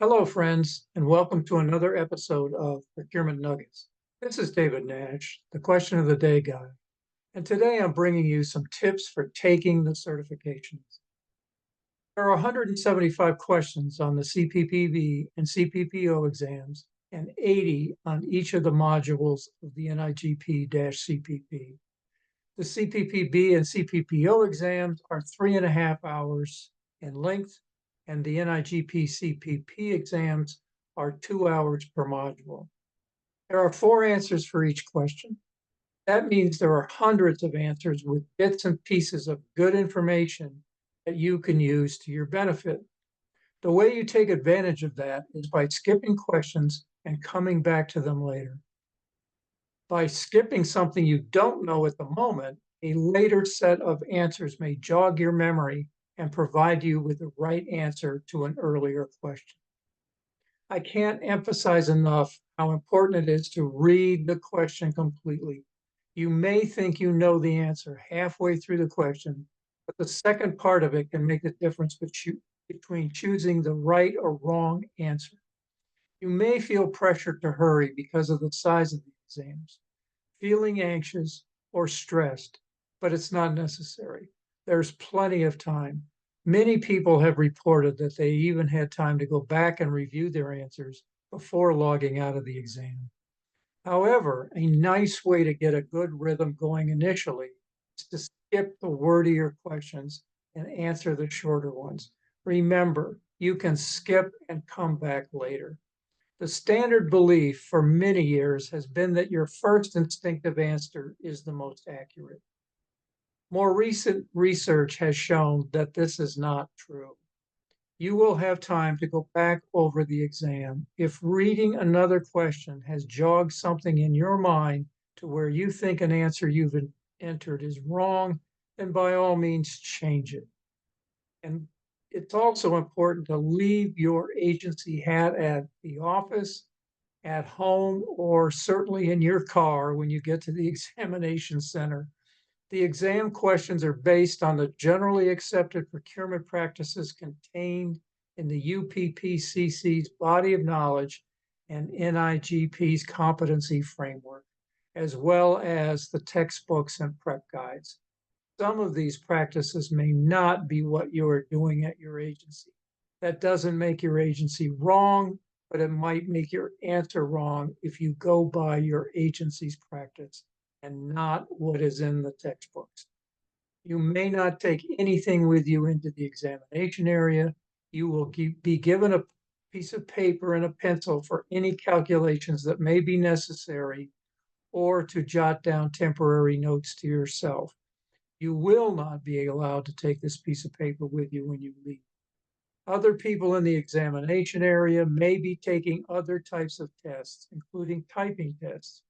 Hello, friends, and welcome to another episode of Procurement Nuggets. This is David Nash, the question of the day guy, and today I'm bringing you some tips for taking the certifications. There are 175 questions on the CPPB and CPPO exams and 80 on each of the modules of the NIGP-CPP. The CPPB and CPPO exams are 3.5 hours in length, and the NIGP CPP exams are 2 hours per module. There are 4 answers for each question. That means there are hundreds of answers with bits and pieces of good information that you can use to your benefit. The way you take advantage of that is by skipping questions and coming back to them later. By skipping something you don't know at the moment, a later set of answers may jog your memory and provide you with the right answer to an earlier question. I can't emphasize enough how important it is to read the question completely. You may think you know the answer halfway through the question, but the second part of it can make the difference between choosing the right or wrong answer. You may feel pressured to hurry because of the size of the exams, feeling anxious or stressed, but it's not necessary. There's plenty of time. Many people have reported that they even had time to go back and review their answers before logging out of the exam. However, a nice way to get a good rhythm going initially is to skip the wordier questions and answer the shorter ones. Remember, you can skip and come back later. The standard belief for many years has been that your first instinctive answer is the most accurate. More recent research has shown that this is not true. You will have time to go back over the exam. If reading another question has jogged something in your mind to where you think an answer you've entered is wrong, then by all means change it. And it's also important to leave your agency hat at the office, at home, or certainly in your car when you get to the examination center. The exam questions are based on the generally accepted procurement practices contained in the UPPCC's body of knowledge and NIGP's competency framework, as well as the textbooks and prep guides. Some of these practices may not be what you are doing at your agency. That doesn't make your agency wrong, but it might make your answer wrong if you go by your agency's practice and not what is in the textbooks. You may not take anything with you into the examination area. You will be given a piece of paper and a pencil for any calculations that may be necessary or to jot down temporary notes to yourself. You will not be allowed to take this piece of paper with you when you leave. Other people in the examination area may be taking other types of tests, including typing tests.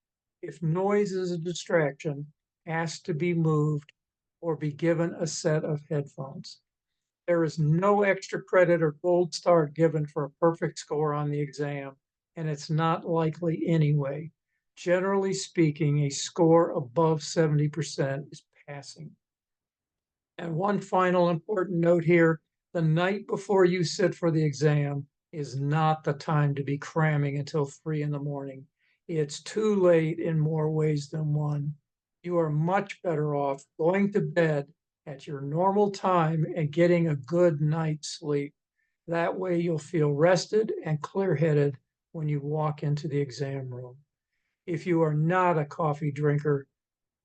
If noise is a distraction, ask to be moved or be given a set of headphones. There is no extra credit or gold star given for a perfect score on the exam, and it's not likely anyway. Generally speaking, a score above 70% is passing. And one final important note here, the night before you sit for the exam is not the time to be cramming until 3 in the morning. It's too late in more ways than one. You are much better off going to bed at your normal time and getting a good night's sleep. That way you'll feel rested and clear-headed when you walk into the exam room. If you are not a coffee drinker,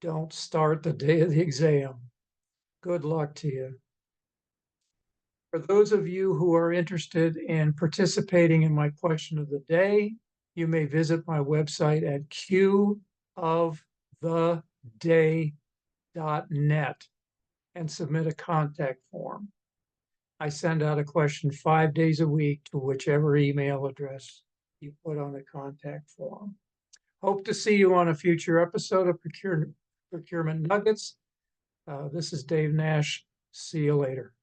don't start the day of the exam. Good luck to you. For those of you who are interested in participating in my question of the day, you may visit my website at qoftheday.net and submit a contact form. I send out a question 5 days a week to whichever email address you put on the contact form. Hope to see you on a future episode of Procurement Nuggets. This is Dave Nash. See you later.